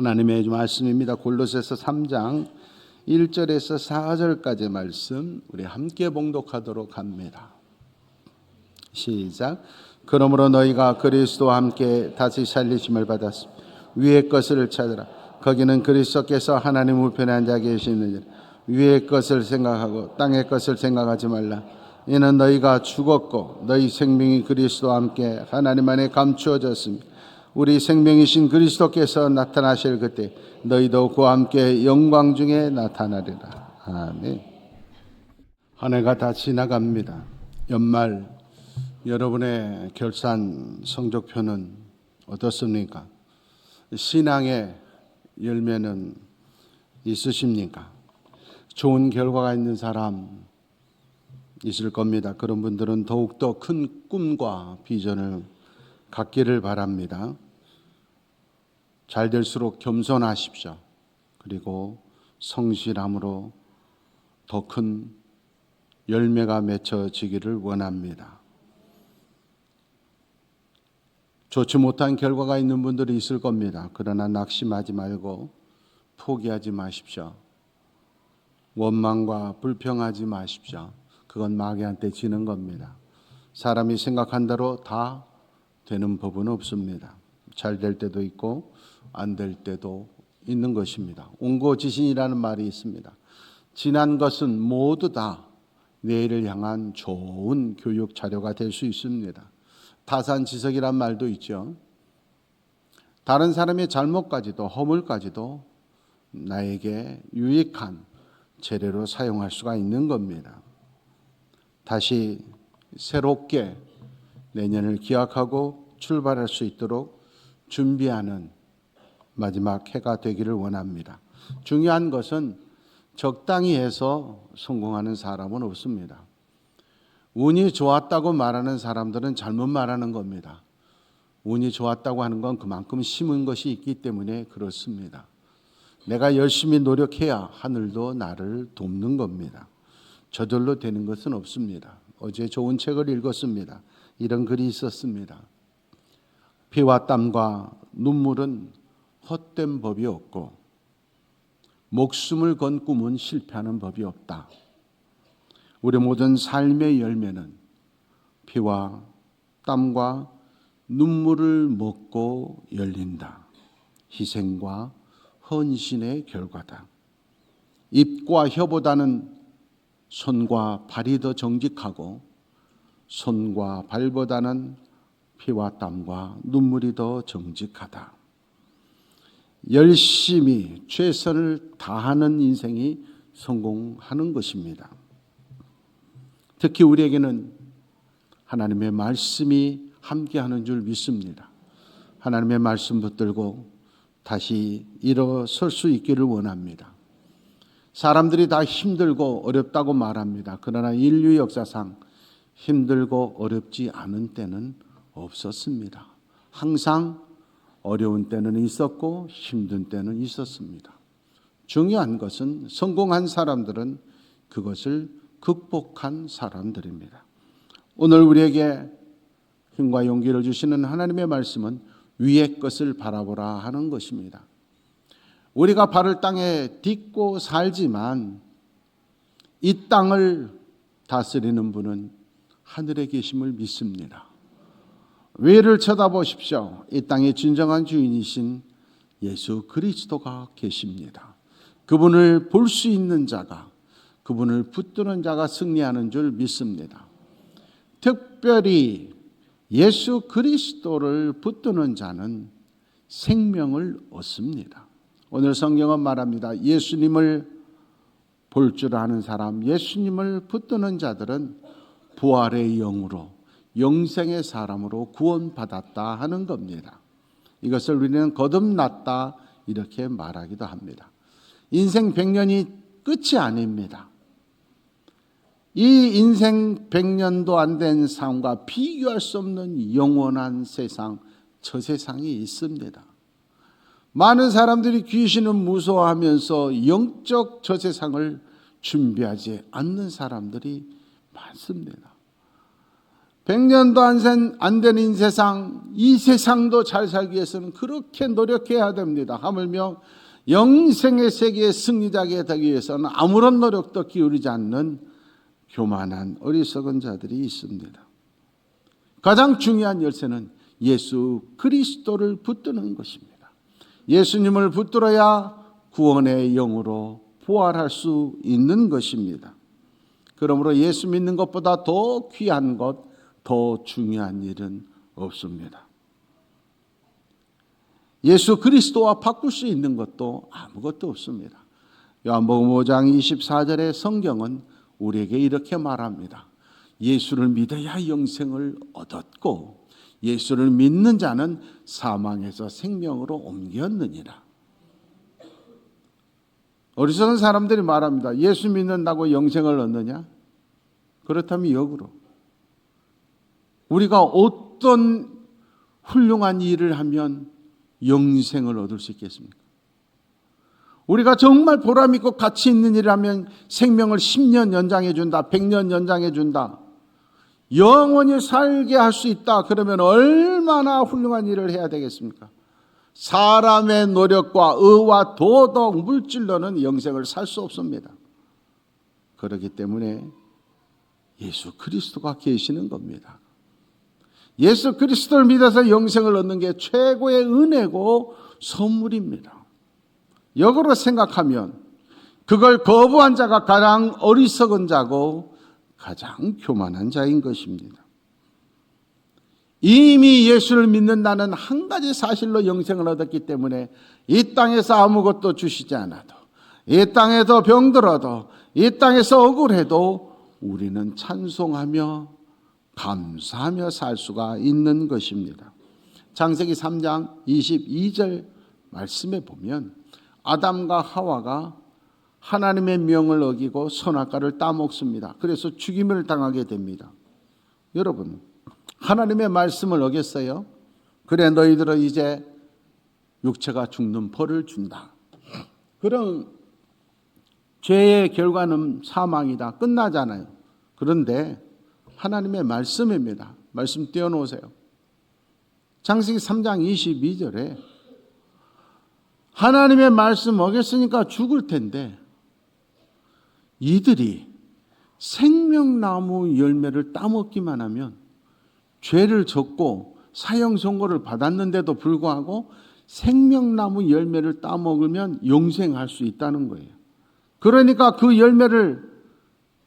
하나님의 말씀입니다. 골로새서 3장 1절에서 4절까지의 말씀 우리 함께 봉독하도록 합니다. 시작. 그러므로 너희가 그리스도와 함께 다시 살리심을 받았으며 위의 것을 찾으라. 거기는 그리스도께서 하나님 우편에 앉아 계시느니라. 위의 것을 생각하고 땅의 것을 생각하지 말라. 이는 너희가 죽었고 너희 생명이 그리스도와 함께 하나님 안에 감추어졌으며 우리 생명이신 그리스도께서 나타나실 그때 너희도 그와 함께 영광 중에 나타나리라. 아멘. 한 해가 다 지나갑니다. 연말 여러분의 결산 성적표는 어떻습니까? 신앙의 열매는 있으십니까? 좋은 결과가 있는 사람 있을 겁니다. 그런 분들은 더욱더 큰 꿈과 비전을 갖기를 바랍니다. 잘 될수록 겸손하십시오. 그리고 성실함으로 더 큰 열매가 맺혀지기를 원합니다. 좋지 못한 결과가 있는 분들이 있을 겁니다. 그러나 낙심하지 말고 포기하지 마십시오. 원망과 불평하지 마십시오. 그건 마귀한테 지는 겁니다. 사람이 생각한 대로 다 되는 법은 없습니다. 잘 될 때도 있고 안 될 때도 있는 것입니다. 옹고지신이라는 말이 있습니다. 지난 것은 모두 다 내일을 향한 좋은 교육 자료가 될 수 있습니다. 타산지석이란 말도 있죠. 다른 사람의 잘못까지도 허물까지도 나에게 유익한 재료로 사용할 수가 있는 겁니다. 다시 새롭게 내년을 기약하고 출발할 수 있도록 준비하는 마지막 해가 되기를 원합니다. 중요한 것은 적당히 해서 성공하는 사람은 없습니다. 운이 좋았다고 말하는 사람들은 잘못 말하는 겁니다. 운이 좋았다고 하는 건 그만큼 심은 것이 있기 때문에 그렇습니다. 내가 열심히 노력해야 하늘도 나를 돕는 겁니다. 저절로 되는 것은 없습니다. 어제 좋은 책을 읽었습니다. 이런 글이 있었습니다. 피와 땀과 눈물은 헛된 법이 없고 목숨을 건 꿈은 실패하는 법이 없다. 우리 모든 삶의 열매는 피와 땀과 눈물을 먹고 열린다. 희생과 헌신의 결과다. 입과 혀보다는 손과 발이 더 정직하고 손과 발보다는 피와 땀과 눈물이 더 정직하다. 열심히 최선을 다하는 인생이 성공하는 것입니다. 특히 우리에게는 하나님의 말씀이 함께하는 줄 믿습니다. 하나님의 말씀 붙들고 다시 일어설 수 있기를 원합니다. 사람들이 다 힘들고 어렵다고 말합니다. 그러나 인류 역사상 힘들고 어렵지 않은 때는 없었습니다. 항상 어려운 때는 있었고 힘든 때는 있었습니다. 중요한 것은 성공한 사람들은 그것을 극복한 사람들입니다. 오늘 우리에게 힘과 용기를 주시는 하나님의 말씀은 위의 것을 바라보라 하는 것입니다. 우리가 발을 땅에 딛고 살지만 이 땅을 다스리는 분은 하늘에 계심을 믿습니다. 위를 쳐다보십시오. 이 땅의 진정한 주인이신 예수 그리스도가 계십니다. 그분을 볼 수 있는 자가, 그분을 붙드는 자가 승리하는 줄 믿습니다. 특별히 예수 그리스도를 붙드는 자는 생명을 얻습니다. 오늘 성경은 말합니다. 예수님을 볼 줄 아는 사람, 예수님을 붙드는 자들은 부활의 영으로 영생의 사람으로 구원받았다 하는 겁니다. 이것을 우리는 거듭났다 이렇게 말하기도 합니다. 인생 100년이 끝이 아닙니다. 이 인생 100년도 안 된 삶과 비교할 수 없는 영원한 세상, 저 세상이 있습니다. 많은 사람들이 귀신을 무서워하면서 영적 저 세상을 준비하지 않는 사람들이 많습니다. 100년도 안 되는 세상, 이 세상도 잘 살기 위해서는 그렇게 노력해야 됩니다. 하물며 영생의 세계의 승리자가 되기 위해서는 아무런 노력도 기울이지 않는 교만한 어리석은 자들이 있습니다. 가장 중요한 열쇠는 예수 그리스도를 붙드는 것입니다. 예수님을 붙들어야 구원의 영으로 부활할 수 있는 것입니다. 그러므로 예수 믿는 것보다 더 귀한 것, 더 중요한 일은 없습니다. 예수 그리스도와 바꿀 수 있는 것도 아무것도 없습니다. 요한복음 5장 24절의 성경은 우리에게 이렇게 말합니다. 예수를 믿어야 영생을 얻었고 예수를 믿는 자는 사망에서 생명으로 옮겼느니라. 어리석은 사람들이 말합니다. 예수 믿는다고 영생을 얻느냐? 그렇다면 역으로 우리가 어떤 훌륭한 일을 하면 영생을 얻을 수 있겠습니까? 우리가 정말 보람 있고 가치 있는 일을 하면 생명을 10년 연장해 준다, 100년 연장해 준다, 영원히 살게 할 수 있다. 그러면 얼마나 훌륭한 일을 해야 되겠습니까? 사람의 노력과 의와 도덕, 물질로는 영생을 살 수 없습니다. 그렇기 때문에 예수 그리스도가 계시는 겁니다. 예수 그리스도를 믿어서 영생을 얻는 게 최고의 은혜고 선물입니다. 역으로 생각하면 그걸 거부한 자가 가장 어리석은 자고 가장 교만한 자인 것입니다. 이미 예수를 믿는다는 한 가지 사실로 영생을 얻었기 때문에 이 땅에서 아무것도 주시지 않아도, 이 땅에서 병들어도, 이 땅에서 억울해도 우리는 찬송하며 감사하며 살 수가 있는 것입니다. 창세기 3장 22절 말씀에 보면 아담과 하와가 하나님의 명을 어기고 선악과를 따먹습니다. 그래서 죽임을 당하게 됩니다. 여러분, 하나님의 말씀을 어겼어요. 그래 너희들은 이제 육체가 죽는 벌을 준다. 그럼 죄의 결과는 사망이다. 끝나잖아요. 그런데 하나님의 말씀입니다. 말씀 띄워놓으세요. 창세기 3장 22절에 하나님의 말씀 어겼으니까 죽을 텐데 이들이 생명나무 열매를 따먹기만 하면 죄를 졌고 사형 선고를 받았는데도 불구하고 생명나무 열매를 따먹으면 영생할 수 있다는 거예요. 그러니까 그 열매를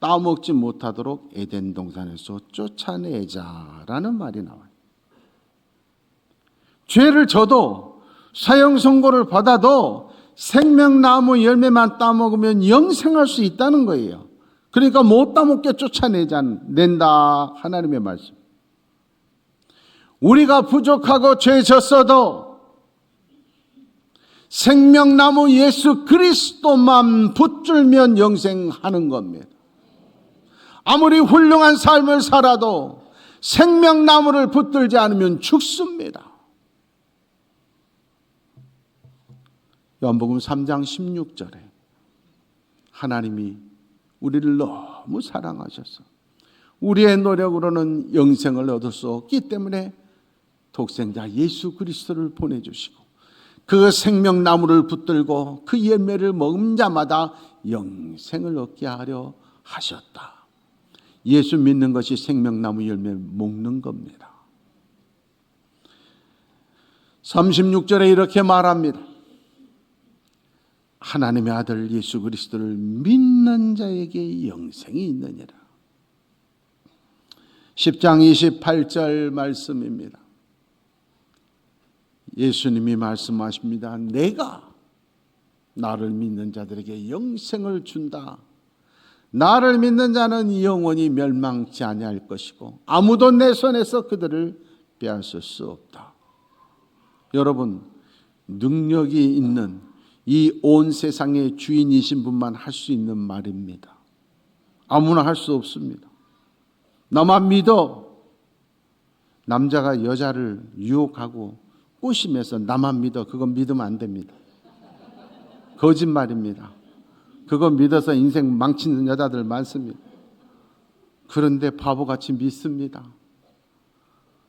따먹지 못하도록 에덴 동산에서 쫓아내자라는 말이 나와요. 죄를 져도 사형 선고를 받아도 생명나무 열매만 따먹으면 영생할 수 있다는 거예요. 그러니까 못 따먹게 쫓아낸다 하나님의 말씀. 우리가 부족하고 죄 졌어도 생명나무 예수 그리스도만 붙들면 영생하는 겁니다. 아무리 훌륭한 삶을 살아도 생명나무를 붙들지 않으면 죽습니다. 요한복음 3장 16절에 하나님이 우리를 너무 사랑하셔서 우리의 노력으로는 영생을 얻을 수 없기 때문에 독생자 예수 그리스도를 보내주시고 그 생명나무를 붙들고 그 열매를 먹은 자마다 영생을 얻게 하려 하셨다. 예수 믿는 것이 생명나무 열매 먹는 겁니다. 36절에 이렇게 말합니다. 하나님의 아들 예수 그리스도를 믿는 자에게 영생이 있느니라. 10장 28절 말씀입니다. 예수님이 말씀하십니다. 내가 나를 믿는 자들에게 영생을 준다. 나를 믿는 자는 영원히 멸망치 아니할 것이고 아무도 내 손에서 그들을 빼앗을 수 없다. 여러분, 능력이 있는 이 온 세상의 주인이신 분만 할 수 있는 말입니다. 아무나 할 수 없습니다. 나만 믿어. 남자가 여자를 유혹하고 꼬시면서 나만 믿어. 그건 믿으면 안 됩니다. 거짓말입니다. 그거 믿어서 인생 망치는 여자들 많습니다. 그런데 바보같이 믿습니다.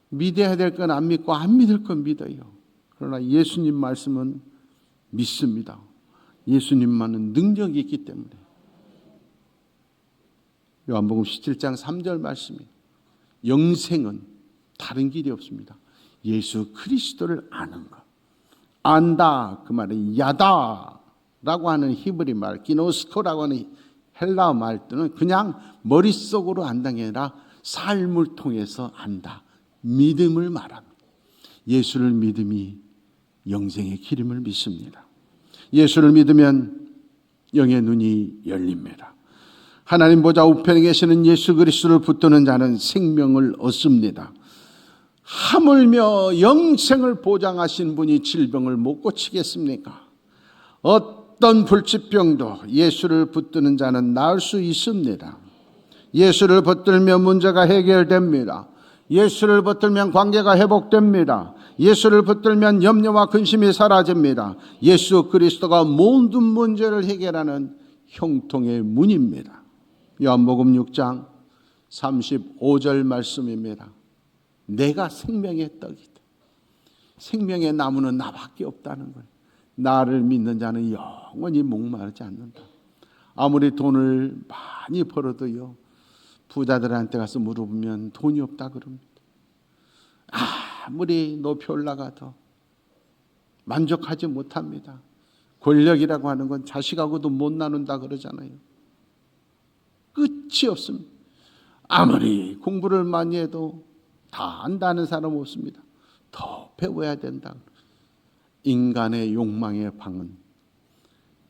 믿어야 될 건 안 믿고 안 믿을 건 믿어요. 그러나 예수님 말씀은 믿습니다. 예수님만은 능력이 있기 때문에. 요한복음 17장 3절 말씀이 영생은 다른 길이 없습니다. 예수 그리스도를 아는 것. 안다 그 말은 야다라고 하는 히브리 말, 기노스코라고 하는 헬라어 말들은 그냥 머릿속으로 안다는 게 아니라 삶을 통해서 안다. 믿음을 말합니다. 예수를 믿음이 영생의 길임을 믿습니다. 예수를 믿으면 영의 눈이 열립니다. 하나님 보좌 우편에 계시는 예수 그리스도를 붙드는 자는 생명을 얻습니다. 하물며 영생을 보장하신 분이 질병을 못 고치겠습니까? 어떤 불치병도 예수를 붙드는 자는 나을 수 있습니다. 예수를 붙들면 문제가 해결됩니다. 예수를 붙들면 관계가 회복됩니다. 예수를 붙들면 염려와 근심이 사라집니다. 예수 그리스도가 모든 문제를 해결하는 형통의 문입니다. 요한복음 6장 35절 말씀입니다. 내가 생명의 떡이다. 생명의 나무는 나밖에 없다는 거예요. 나를 믿는 자는 영원히 목마르지 않는다. 아무리 돈을 많이 벌어도요, 부자들한테 가서 물어보면 돈이 없다 그럽니다. 아무리 높이 올라가도 만족하지 못합니다. 권력이라고 하는 건 자식하고도 못 나눈다 그러잖아요. 끝이 없습니다. 아무리 공부를 많이 해도 다 안다는 사람 없습니다. 더 배워야 된다. 인간의 욕망의 방은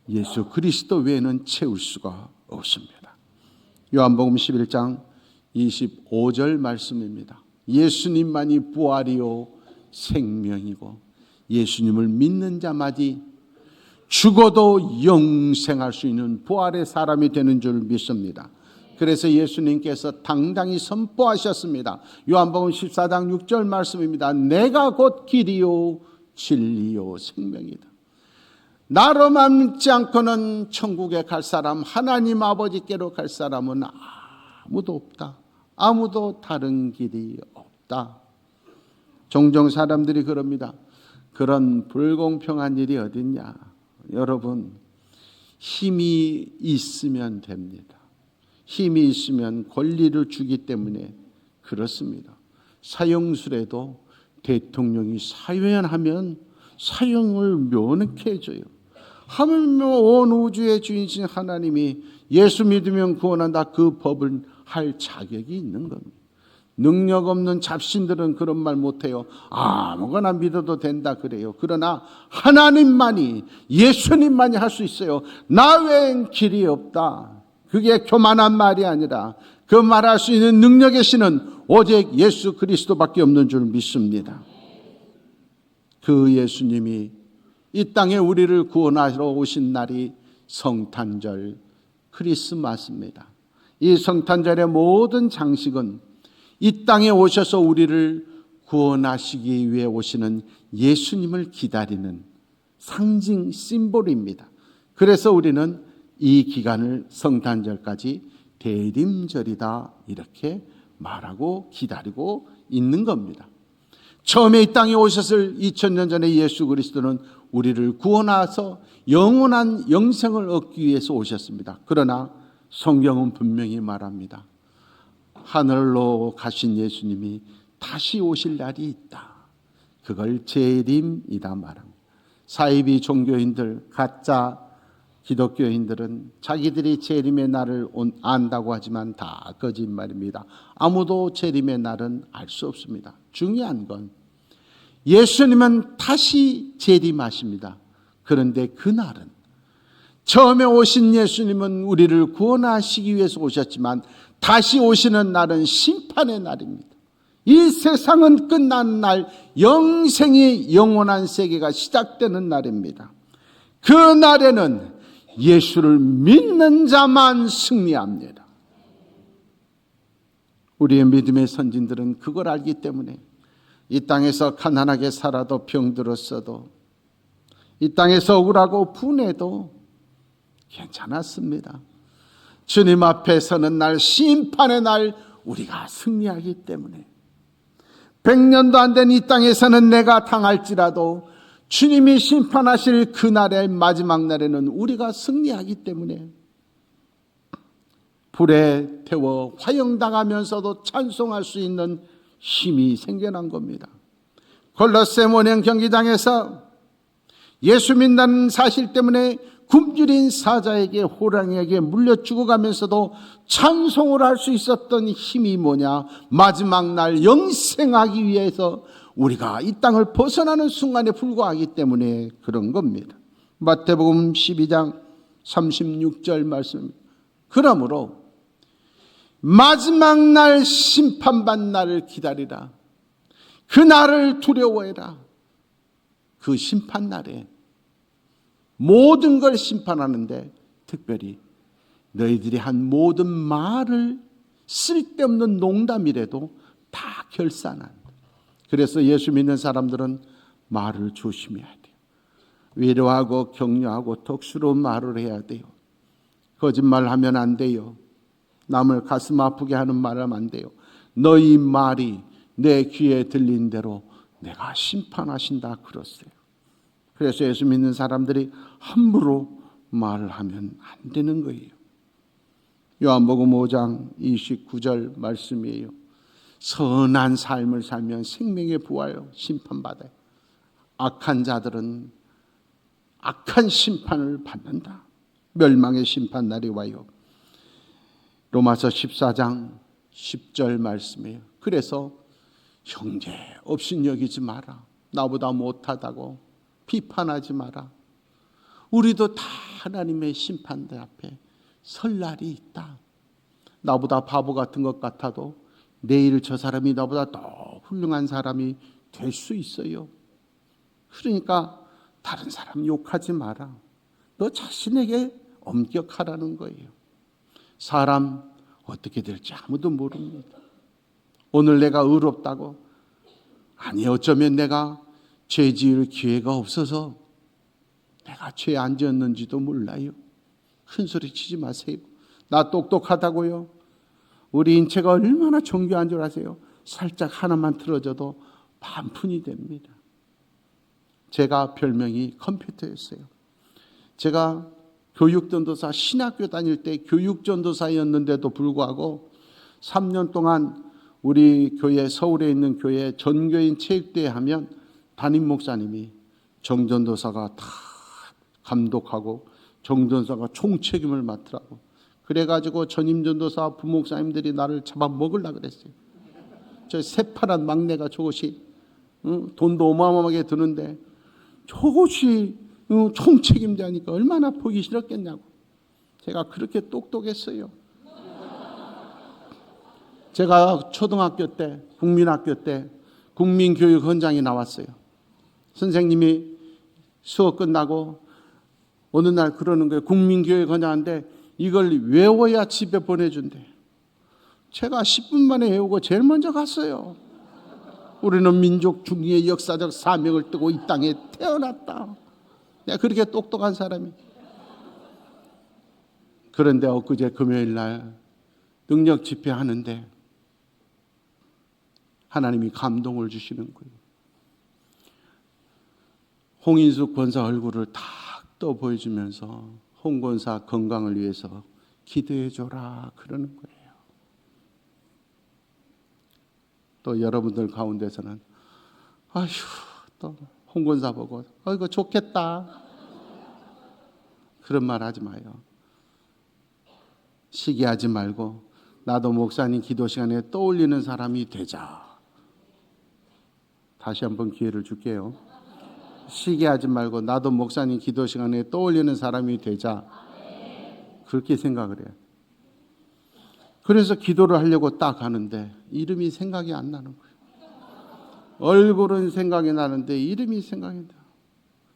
예수 그리스도 외에는 채울 수가 없습니다. 요한복음 11장 25절 말씀입니다. 예수님만이 부활이요 생명이고 예수님을 믿는 자마디 죽어도 영생할 수 있는 부활의 사람이 되는 줄 믿습니다. 그래서 예수님께서 당당히 선포하셨습니다. 요한복음 14장 6절 말씀입니다. 내가 곧 길이요 진리요 생명이다. 나로만 믿지 않고는 천국에 갈 사람, 하나님 아버지께로 갈 사람은 아무도 없다. 아무도 다른 길이 없다. 종종 사람들이 그럽니다. 그런 불공평한 일이 어딨냐. 여러분, 힘이 있으면 됩니다. 힘이 있으면 권리를 주기 때문에 그렇습니다. 사형술에도 대통령이 사면하면 사형을 면하게 해줘요. 하물며 온 우주의 주인이신 하나님이 예수 믿으면 구원한다, 그 법을 할 자격이 있는 겁니다. 능력 없는 잡신들은 그런 말 못해요. 아무거나 믿어도 된다 그래요. 그러나 하나님만이, 예수님만이 할 수 있어요. 나 외엔 길이 없다. 그게 교만한 말이 아니라 그 말할 수 있는 능력의 신은 오직 예수 그리스도밖에 없는 줄 믿습니다. 그 예수님이 이 땅에 우리를 구원하러 오신 날이 성탄절 크리스마스입니다. 이 성탄절의 모든 장식은 이 땅에 오셔서 우리를 구원하시기 위해 오시는 예수님을 기다리는 상징 심볼입니다. 그래서 우리는 이 기간을 성탄절까지 대림절이다 이렇게 말하고 기다리고 있는 겁니다. 처음에 이 땅에 오셨을 2000년 전에 예수 그리스도는 우리를 구원하셔서 영원한 영생을 얻기 위해서 오셨습니다. 그러나 성경은 분명히 말합니다. 하늘로 가신 예수님이 다시 오실 날이 있다. 그걸 재림이다 말합니다. 사이비 종교인들, 가짜 기독교인들은 자기들이 재림의 날을 안다고 하지만 다 거짓말입니다. 아무도 재림의 날은 알 수 없습니다. 중요한 건 예수님은 다시 재림하십니다. 그런데 그날은, 처음에 오신 예수님은 우리를 구원하시기 위해서 오셨지만 다시 오시는 날은 심판의 날입니다. 이 세상은 끝나는 날, 영생의 영원한 세계가 시작되는 날입니다. 그 날에는 예수를 믿는 자만 승리합니다. 우리의 믿음의 선진들은 그걸 알기 때문에 이 땅에서 가난하게 살아도 병들었어도, 이 땅에서 억울하고 분해도 괜찮았습니다. 주님 앞에 서는 날, 심판의 날, 우리가 승리하기 때문에 100년도 안 된 이 땅에서는 내가 당할지라도 주님이 심판하실 그날의 마지막 날에는 우리가 승리하기 때문에 불에 태워 화형당하면서도 찬송할 수 있는 힘이 생겨난 겁니다. 골로새 모형 경기장에서 예수 믿는 사실 때문에 굶주린 사자에게, 호랑이에게 물려 죽어가면서도 찬송을 할 수 있었던 힘이 뭐냐? 마지막 날 영생하기 위해서 우리가 이 땅을 벗어나는 순간에 불과하기 때문에 그런 겁니다. 마태복음 12장 36절 말씀입니다. 그러므로 마지막 날 심판받는 날을 기다리라. 그 날을 두려워해라. 그 심판 날에 모든 걸 심판하는데 특별히 너희들이 한 모든 말을 쓸데없는 농담이라도 다 결산한다. 그래서 예수 믿는 사람들은 말을 조심해야 돼요. 위로하고 격려하고 덕스러운 말을 해야 돼요. 거짓말하면 안 돼요. 남을 가슴 아프게 하는 말을 하면 안 돼요. 너희 말이 내 귀에 들린 대로 내가 심판하신다 그랬어요. 그래서 예수 믿는 사람들이 함부로 말을 하면 안 되는 거예요. 요한복음 5장 29절 말씀이에요. 선한 삶을 살면 생명의 부활 심판받아요. 악한 자들은 악한 심판을 받는다. 멸망의 심판날이 와요. 로마서 14장 10절 말씀이에요. 그래서 형제 업신여기지 마라. 나보다 못하다고 비판하지 마라. 우리도 다 하나님의 심판대 앞에 설 날이 있다. 나보다 바보 같은 것 같아도 내일 저 사람이 나보다 더 훌륭한 사람이 될 수 있어요. 그러니까 다른 사람 욕하지 마라. 너 자신에게 엄격하라는 거예요. 사람 어떻게 될지 아무도 모릅니다. 오늘 내가 의롭다고, 아니 어쩌면 내가 죄 지을 기회가 없어서 내가 죄 안 지었는지도 몰라요. 큰 소리 치지 마세요. 나 똑똑하다고요? 우리 인체가 얼마나 정교한 줄 아세요? 살짝 하나만 틀어져도 반푼이 됩니다. 제가 별명이 컴퓨터였어요. 제가 교육전도사, 신학교 다닐 때 교육전도사였는데도 불구하고 3년 동안 우리 교회, 서울에 있는 교회 전교인 체육대회 하면 담임 목사님이 정전도사가 다 감독하고 정전도사가 총책임을 맡으라고. 그래가지고 전임전도사 부목사님들이 나를 잡아먹으려고 그랬어요. 저 새파란 막내가 저것이 돈도 어마어마하게 드는데 저것이 총책임자니까 얼마나 보기 싫었겠냐고. 제가 그렇게 똑똑했어요. 제가 초등학교 때, 국민학교 때 국민교육헌장이 나왔어요. 선생님이 수업 끝나고 어느 날 그러는 거예요. 국민교육헌장한테 이걸 외워야 집에 보내준대. 제가 10분 만에 외우고 제일 먼저 갔어요. 우리는 민족 중의의 역사적 사명을 띠고 이 땅에 태어났다. 내가 그렇게 똑똑한 사람이. 그런데 엊그제 금요일 날 능력 집회하는데 하나님이 감동을 주시는 거예요. 홍인숙 권사 얼굴을 탁 떠 보여주면서 홍 권사 건강을 위해서 기도해 줘라 그러는 거예요. 또 여러분들 가운데서는 아휴, 또 홍 권사 보고 이거 좋겠다 그런 말 하지 마요. 시기하지 말고 나도 목사님 기도 시간에 떠올리는 사람이 되자. 다시 한번 기회를 줄게요. 시기하지 말고 나도 목사님 기도 시간에 떠올리는 사람이 되자. 그렇게 생각을 해요. 그래서 기도를 하려고 딱 하는데 이름이 생각이 안 나는 거예요. 얼굴은 생각이 나는데 이름이 생각이 나.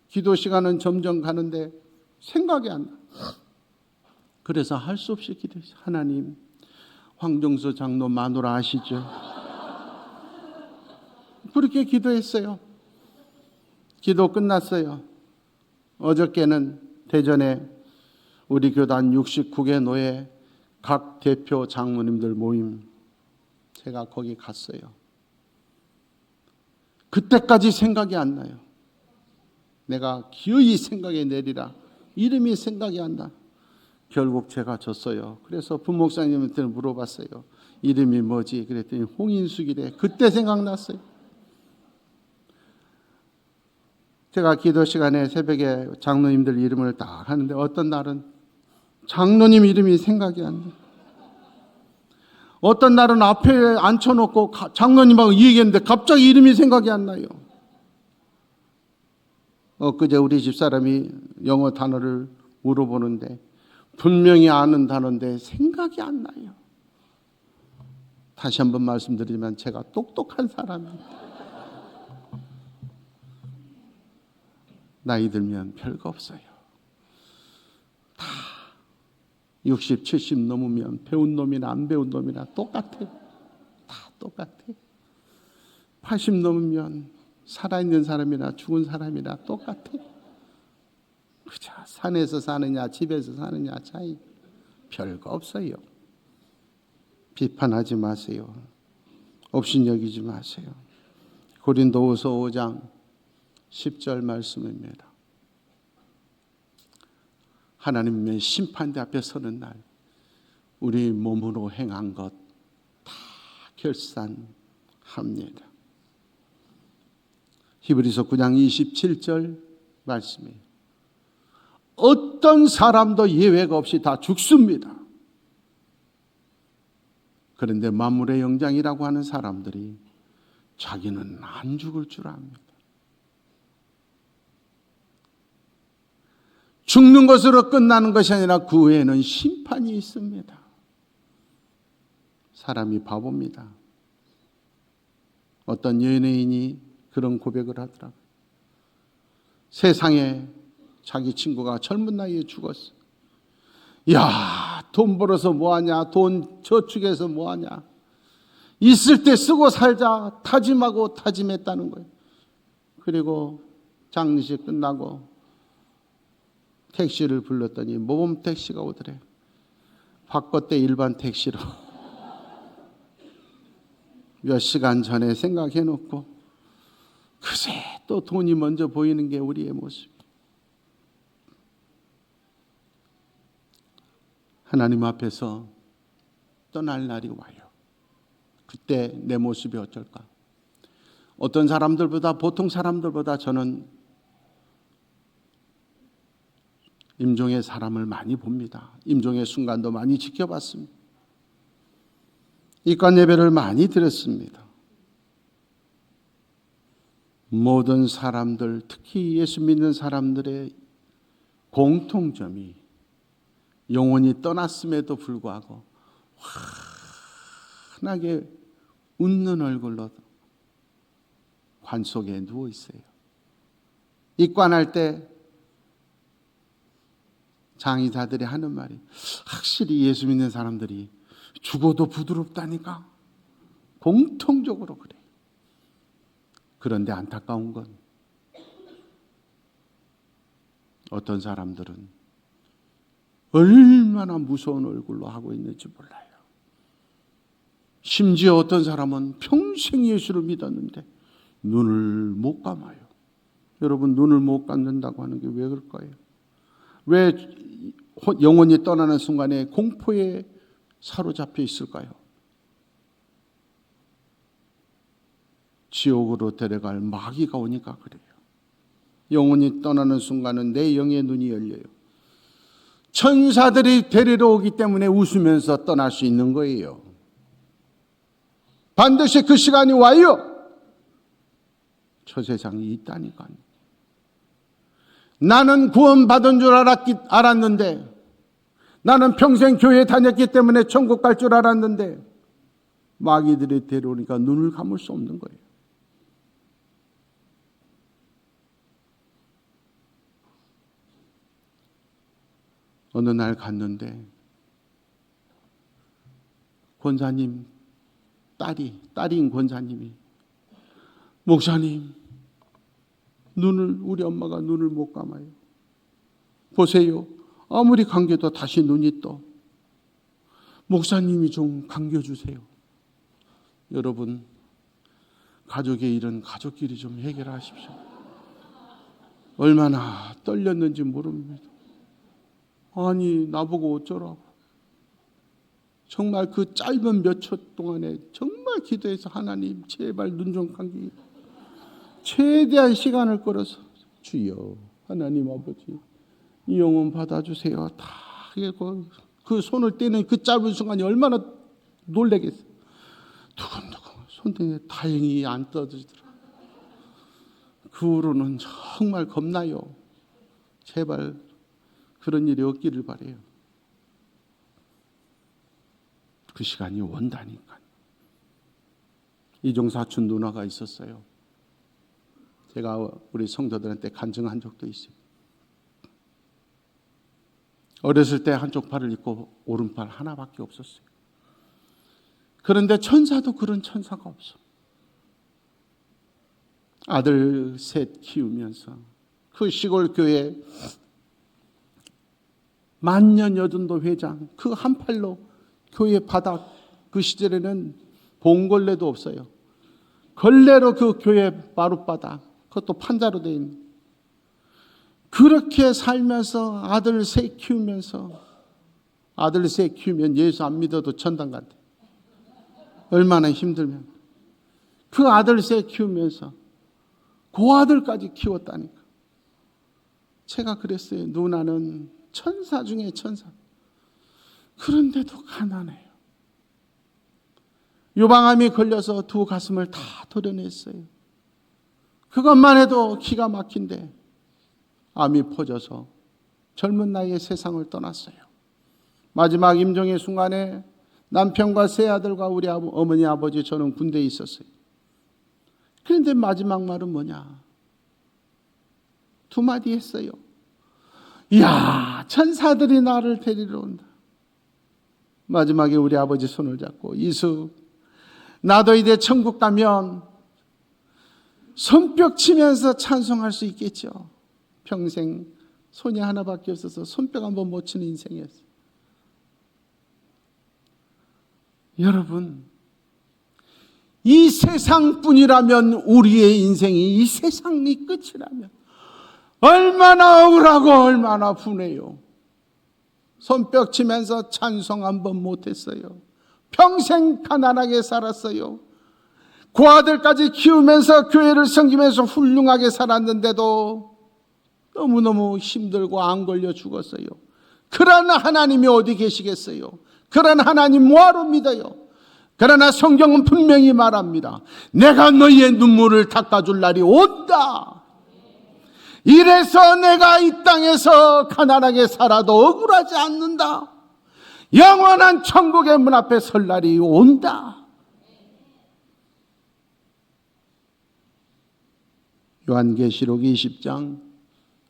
기도 시간은 점점 가는데 생각이 안 나. 그래서 할 수 없이 기도했어요. 하나님, 황정수 장로 마누라 아시죠? 그렇게 기도했어요. 기도 끝났어요. 어저께는 대전에 우리 교단 69개 노예 각 대표 장로님들 모임, 제가 거기 갔어요. 그때까지 생각이 안 나요. 내가 기어이 생각에 내리라. 이름이 생각이 안 나. 결국 제가 졌어요. 그래서 부목사님한테 물어봤어요. 이름이 뭐지? 그랬더니 홍인숙이래. 그때 생각났어요. 제가 기도 시간에 새벽에 장로님들 이름을 딱 하는데 어떤 날은 장로님 이름이 생각이 안 나. 어떤 날은 앞에 앉혀놓고 장로님하고 얘기했는데 갑자기 이름이 생각이 안 나요. 엊그제 우리 집사람이 영어 단어를 물어보는데 분명히 아는 단어인데 생각이 안 나요. 다시 한번 말씀드리지만 제가 똑똑한 사람입니다. 나이 들면 별거 없어요. 다 60, 70 넘으면 배운 놈이나 안 배운 놈이나 똑같아. 다 똑같아. 80 넘으면 살아있는 사람이나 죽은 사람이나 똑같아. 그저 산에서 사느냐 집에서 사느냐 차이 별거 없어요. 비판하지 마세요. 업신여기지 마세요. 고린도후서 5장 10절 말씀입니다. 하나님의 심판대 앞에 서는 날 우리 몸으로 행한 것 다 결산합니다. 히브리서 9장 27절 말씀이에요. 어떤 사람도 예외가 없이 다 죽습니다. 그런데 만물의 영장이라고 하는 사람들이 자기는 안 죽을 줄 압니다. 죽는 것으로 끝나는 것이 아니라 그 후에는 심판이 있습니다. 사람이 바보입니다. 어떤 연예인이 그런 고백을 하더라고요. 세상에 자기 친구가 젊은 나이에 죽었어. 야, 돈 벌어서 뭐하냐? 돈 저축해서 뭐하냐? 있을 때 쓰고 살자 다짐하고 다짐했다는 거예요. 그리고 장례식 끝나고 택시를 불렀더니 모범 택시가 오더래. 바꿨대 일반 택시로. 몇 시간 전에 생각해놓고 그새 또 돈이 먼저 보이는 게 우리의 모습. 하나님 앞에서 떠날 날이 와요. 그때 내 모습이 어쩔까? 어떤 사람들보다 보통 사람들보다 저는 임종의 사람을 많이 봅니다. 임종의 순간도 많이 지켜봤습니다. 입관 예배를 많이 드렸습니다. 모든 사람들, 특히 예수 믿는 사람들의 공통점이 영혼이 떠났음에도 불구하고 환하게 웃는 얼굴로 관 속에 누워 있어요. 입관할 때 장의사들이 하는 말이 확실히 예수 믿는 사람들이 죽어도 부드럽다니까. 공통적으로 그래. 그런데 안타까운 건 어떤 사람들은 얼마나 무서운 얼굴로 하고 있는지 몰라요. 심지어 어떤 사람은 평생 예수를 믿었는데 눈을 못 감아요. 여러분, 눈을 못 감는다고 하는 게 왜 그럴까요? 왜 영혼이 떠나는 순간에 공포에 사로잡혀 있을까요? 지옥으로 데려갈 마귀가 오니까 그래요. 영혼이 떠나는 순간은 내 영의 눈이 열려요. 천사들이 데리러 오기 때문에 웃으면서 떠날 수 있는 거예요. 반드시 그 시간이 와요. 저 세상이 있다니까요. 나는 구원받은 줄 알았는데, 나는 평생 교회 다녔기 때문에 천국 갈 줄 알았는데 마귀들이 데려오니까 눈을 감을 수 없는 거예요. 어느 날 갔는데 권사님 딸인 권사님이, 목사님, 우리 엄마가 눈을 못 감아요. 보세요. 아무리 감겨도 다시 눈이 떠. 목사님이 좀 감겨주세요. 여러분, 가족의 일은 가족끼리 좀 해결하십시오. 얼마나 떨렸는지 모릅니다. 아니, 나보고 어쩌라고. 정말 그 짧은 몇 초 동안에 정말 기도해서 하나님 제발 눈 좀 감기, 최대한 시간을 끌어서 주여 하나님 아버지 이 영혼 받아주세요. 다 그 손을 떼는 그 짧은 순간이 얼마나 놀라겠어요. 두근두근 손등에 다행히 안 떠지더라. 그 후로는 정말 겁나요. 제발 그런 일이 없기를 바라요. 그 시간이 온다니까. 이종 사촌 누나가 있었어요. 제가 우리 성도들한테 간증한 적도 있어요. 어렸을 때 한쪽 팔을 잃고 오른팔 하나밖에 없었어요. 그런데 천사도 그런 천사가 없어. 아들 셋 키우면서 그 시골 교회 만년여든도 회장 그 한 팔로 교회 바닥, 그 시절에는 봉걸레도 없어요. 걸레로 그 교회 마룻바닥, 그것도 판자로 되어 있는. 그렇게 살면서 아들 셋 키우면서, 아들 셋 키우면 예수 안 믿어도 천당 간대. 얼마나 힘들면. 그 아들 셋 키우면서 그 아들까지 키웠다니까. 제가 그랬어요. 누나는 천사 중에 천사. 그런데도 가난해요. 유방암이 걸려서 두 가슴을 다 도려냈어요. 그것만 해도 기가 막힌데 암이 퍼져서 젊은 나이에 세상을 떠났어요. 마지막 임종의 순간에 남편과 세 아들과 우리 어머니 아버지 저는 군대에 있었어요. 그런데 마지막 말은 뭐냐? 두 마디 했어요. 이야, 천사들이 나를 데리러 온다. 마지막에 우리 아버지 손을 잡고, 이수, 나도 이제 천국 가면 손뼉 치면서 찬송할 수 있겠죠. 평생 손이 하나밖에 없어서 손뼉 한번 못 치는 인생이었어요. 여러분, 이 세상뿐이라면, 우리의 인생이 이 세상이 끝이라면 얼마나 억울하고 얼마나 분해요. 손뼉 치면서 찬송 한 번 못했어요. 평생 가난하게 살았어요. 그 아들까지 키우면서 교회를 섬기면서 훌륭하게 살았는데도 너무너무 힘들고 안 걸려 죽었어요. 그런 하나님이 어디 계시겠어요? 그런 하나님 뭐하러 믿어요? 그러나 성경은 분명히 말합니다. 내가 너희의 눈물을 닦아줄 날이 온다. 이래서 내가 이 땅에서 가난하게 살아도 억울하지 않는다. 영원한 천국의 문 앞에 설 날이 온다. 요한계시록 20장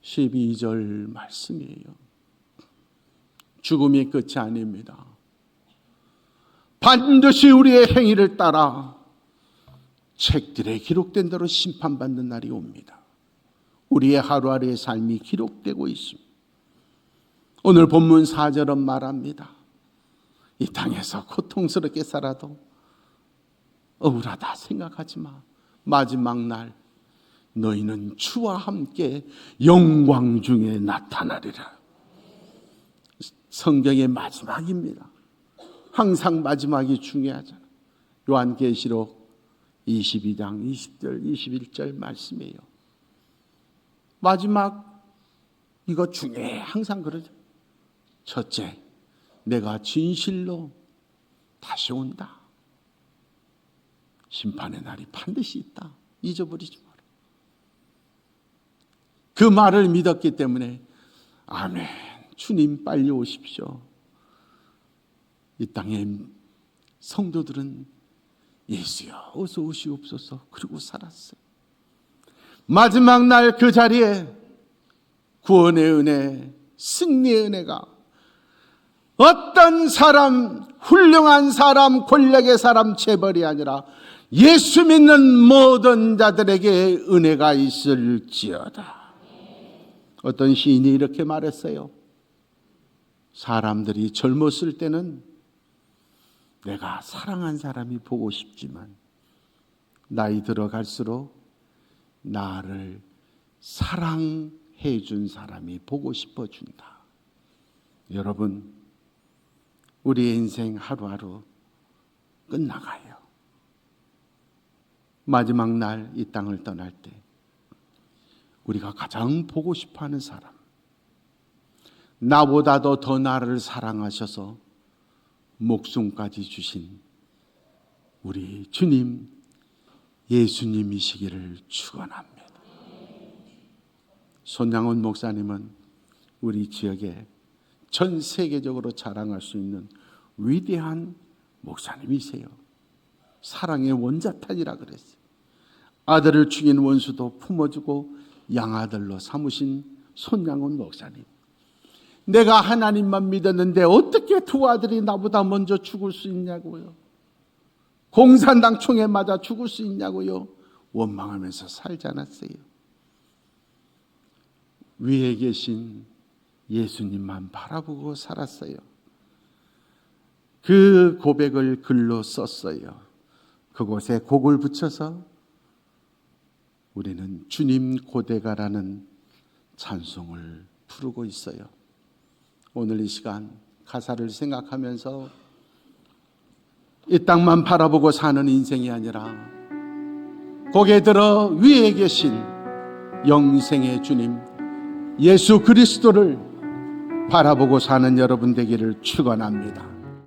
12절 말씀이에요. 죽음이 끝이 아닙니다. 반드시 우리의 행위를 따라 책들에 기록된 대로 심판받는 날이 옵니다. 우리의 하루하루의 삶이 기록되고 있습니다. 오늘 본문 4절은 말합니다. 이 땅에서 고통스럽게 살아도 억울하다 생각하지 마. 마지막 날 너희는 주와 함께 영광 중에 나타나리라. 성경의 마지막입니다. 항상 마지막이 중요하잖아. 요한계시록 22장 20절 21절 말씀이에요. 마지막 이거 중에 항상 그러죠. 첫째, 내가 진실로 다시 온다. 심판의 날이 반드시 있다. 잊어버리지 마라. 그 말을 믿었기 때문에 아멘, 주님 빨리 오십시오. 이 땅의 성도들은 예수여 어서 오시옵소서 그러고 살았어요. 마지막 날 그 자리에 구원의 은혜, 승리의 은혜가 어떤 사람, 훌륭한 사람, 권력의 사람, 재벌이 아니라 예수 믿는 모든 자들에게 은혜가 있을지어다. 어떤 시인이 이렇게 말했어요. 사람들이 젊었을 때는 내가 사랑한 사람이 보고 싶지만 나이 들어갈수록 나를 사랑해 준 사람이 보고 싶어 준다. 여러분, 우리의 인생 하루하루 끝나가요. 마지막 날 이 땅을 떠날 때 우리가 가장 보고 싶어하는 사람, 나보다도 더 나를 사랑하셔서 목숨까지 주신 우리 주님 예수님이시기를 축원합니다. 손양원 목사님은 우리 지역에 전 세계적으로 자랑할 수 있는 위대한 목사님이세요. 사랑의 원자탄이라 그랬어요. 아들을 죽인 원수도 품어주고 양아들로 삼으신 손양원 목사님. 내가 하나님만 믿었는데 어떻게 두 아들이 나보다 먼저 죽을 수 있냐고요. 공산당 총에 맞아 죽을 수 있냐고요. 원망하면서 살지 않았어요. 위에 계신 예수님만 바라보고 살았어요. 그 고백을 글로 썼어요. 그곳에 곡을 붙여서 우리는 주님 고대가라는 찬송을 부르고 있어요. 오늘 이 시간 가사를 생각하면서 이 땅만 바라보고 사는 인생이 아니라 고개 들어 위에 계신 영생의 주님 예수 그리스도를 바라보고 사는 여러분 되기를 축원합니다.